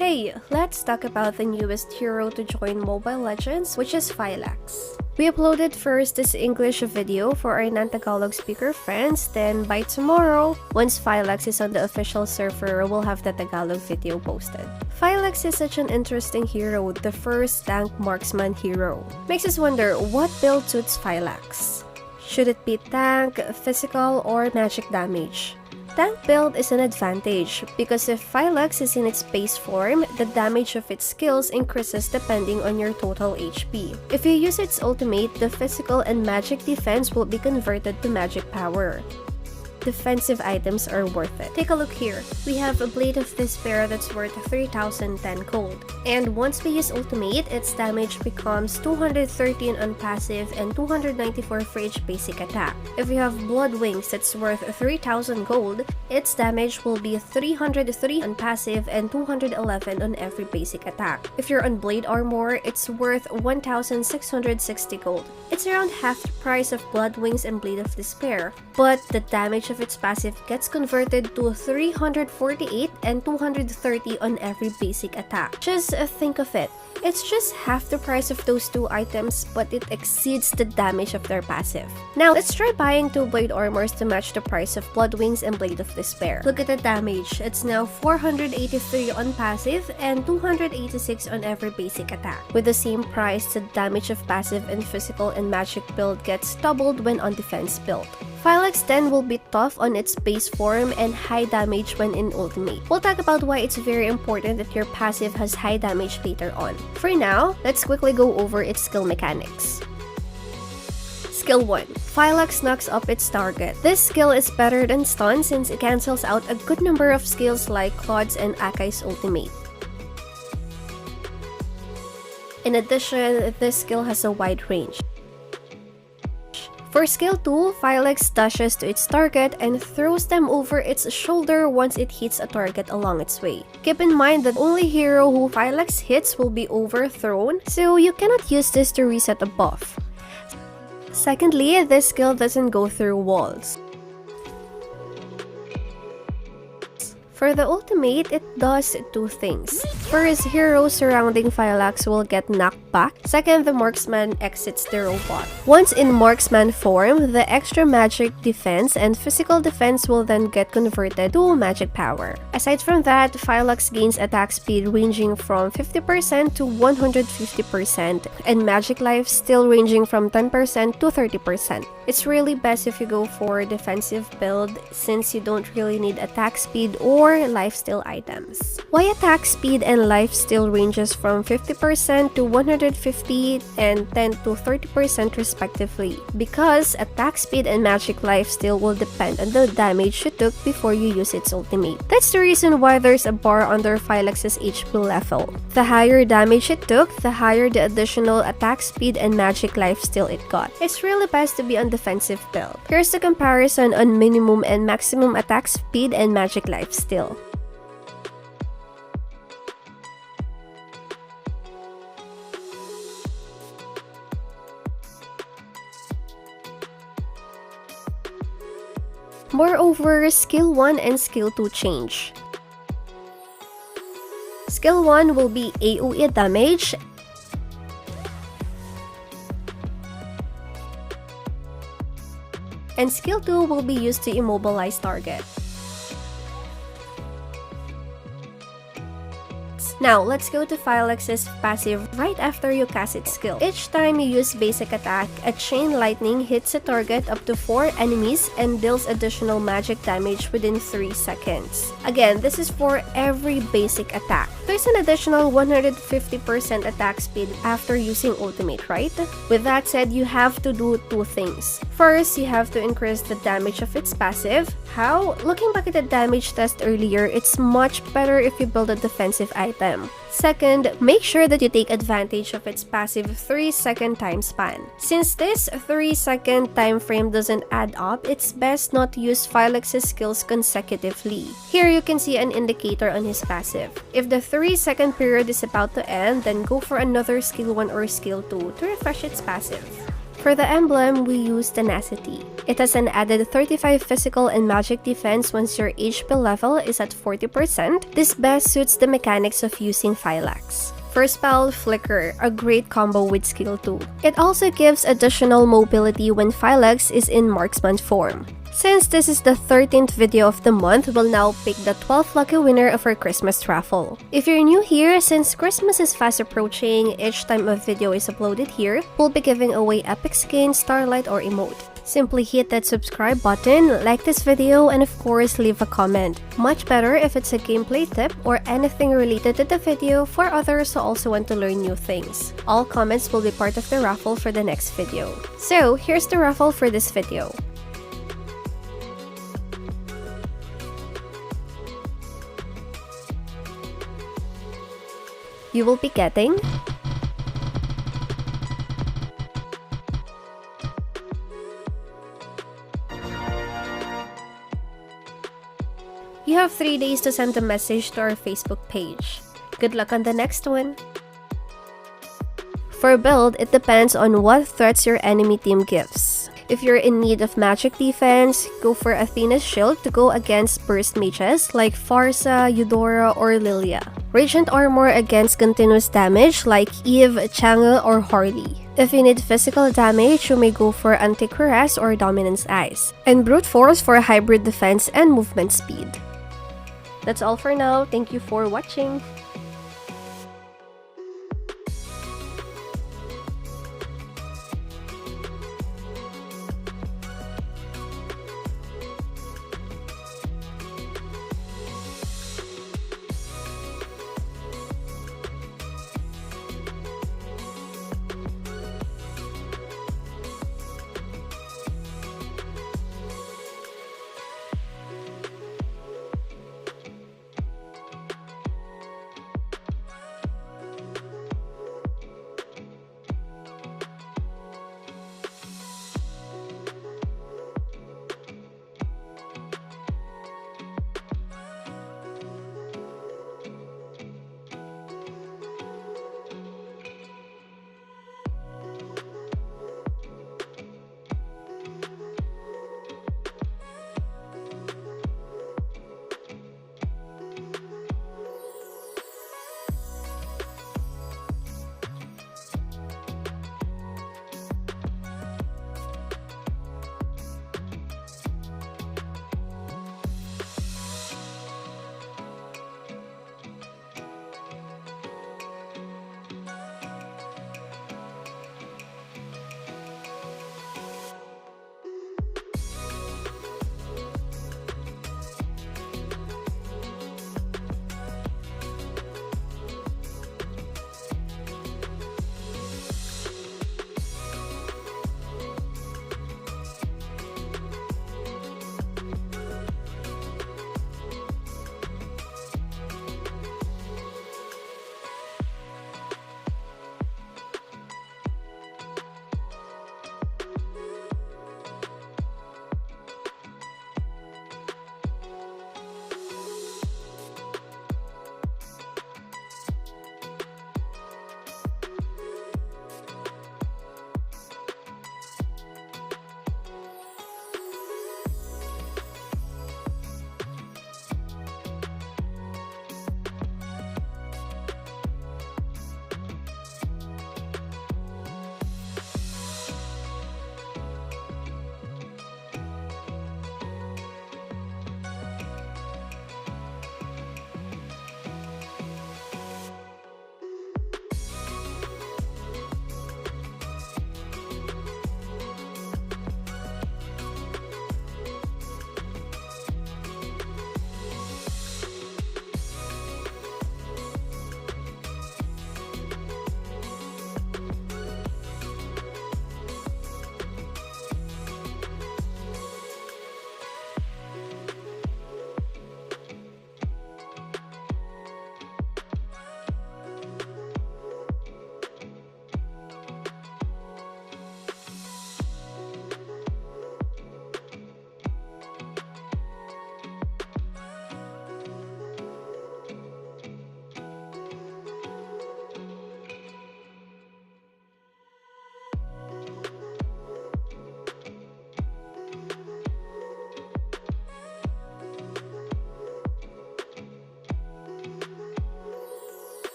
Hey, let's talk about the newest hero to join Mobile Legends, which is Phylax. We uploaded first this English video for our non-Tagalog speaker friends, then by tomorrow, once Phylax is on the official server, we'll have the Tagalog video posted. Phylax is such an interesting hero, the first tank marksman hero. Makes us wonder, what build suits Phylax? Should it be tank, physical, or magic damage? Tank build is an advantage because if Phylax is in its base form, the damage of its skills increases depending on your total HP. If you use its ultimate, the physical and magic defense will be converted to magic power. Defensive items are worth it. Take a look here. We have a Blade of Despair that's worth 3,010 gold. And once we use ultimate, its damage becomes 213 on passive and 294 for each basic attack. If you have Blood Wings that's worth 3,000 gold, its damage will be 303 on passive and 211 on every basic attack. If you're on Blade Armor, it's worth 1,660 gold. It's around half the price of Blood Wings and Blade of Despair, but the damage of its passive gets converted to 348 and 230 on every basic attack. Just think of it. It's just half the price of those two items, but it exceeds the damage of their passive. Now, let's try buying two Blade Armors to match the price of Blood Wings and Blade of Despair. Look at the damage. It's now 483 on passive and 286 on every basic attack. With the same price, the damage of passive and physical and magic build gets doubled when on defense build. Phylax then will be tough on its base form and high damage when in ultimate. We'll talk about why it's very important that your passive has high damage later on. For now, let's quickly go over its skill mechanics. Skill 1. Phylax knocks up its target. This skill is better than stun since it cancels out a good number of skills like Claude's and Akai's ultimate. In addition, this skill has a wide range. For skill 2, Phylax dashes to its target and throws them over its shoulder once it hits a target along its way. Keep in mind that only hero who Phylax hits will be overthrown, so you cannot use this to reset a buff. Secondly, this skill doesn't go through walls. For the ultimate, it does two things. First, heroes surrounding Phylax will get knocked back. Second, the Marksman exits the robot. Once in Marksman form, the extra magic defense and physical defense will then get converted to magic power. Aside from that, Phylax gains attack speed ranging from 50% to 150% and magic life still ranging from 10% to 30%. It's really best if you go for defensive build since you don't really need attack speed or lifesteal items. Why attack speed and lifesteal ranges from 50% to 150 and 10 to 30% respectively? Because attack speed and magic lifesteal will depend on the damage you took before you use its ultimate. That's the reason why there's a bar under Phylax's HP level. The higher damage it took, the higher the additional attack speed and magic lifesteal it got. It's really best to be on defensive build. Here's the comparison on minimum and maximum attack speed and magic lifesteal. Moreover, Skill 1 and Skill 2 change. Skill 1 will be AoE damage, and Skill 2 will be used to immobilize target. Now, let's go to Phylax's passive right after you cast its skill. Each time you use basic attack, a chain lightning hits a target up to 4 enemies and deals additional magic damage within 3 seconds. Again, this is for every basic attack. There's an additional 150% attack speed after using ultimate, right? With that said, you have to do two things. First, you have to increase the damage of its passive. How? Looking back at the damage test earlier, it's much better if you build a defensive item. Second, make sure that you take advantage of its passive 3-second time span. Since this 3-second time frame doesn't add up, it's best not to use Phylax's skills consecutively. Here you can see an indicator on his passive. If the 3-second period is about to end, then go for another skill 1 or skill 2 to refresh its passive. For the emblem, we use tenacity. It has an added 35 physical and magic defense once your HP level is at 40%. This best suits the mechanics of using Phylax. First spell, Flicker, a great combo with skill 2. It also gives additional mobility when Phylax is in Marksman form. Since this is the 13th video of the month, we'll now pick the 12th lucky winner of our Christmas raffle. If you're new here, since Christmas is fast approaching, each time a video is uploaded here, we'll be giving away epic skin, starlight, or emote. Simply hit that subscribe button, like this video, and of course leave a comment. Much better if it's a gameplay tip or anything related to the video for others who also want to learn new things. All comments will be part of the raffle for the next video. So here's the raffle for this video. You will be getting You have 3 days to send a message to our Facebook page. Good luck on the next one! For build, it depends on what threats your enemy team gives. If you're in need of magic defense, go for Athena's shield to go against burst mages like Farsa, Eudora, or Lilia. Radiant armor against continuous damage like Eve, Chang'e, or Harley. If you need physical damage, you may go for Anti-Cuirass or Dominance Eyes. And Brute Force for hybrid defense and movement speed. That's all for now. Thank you for watching.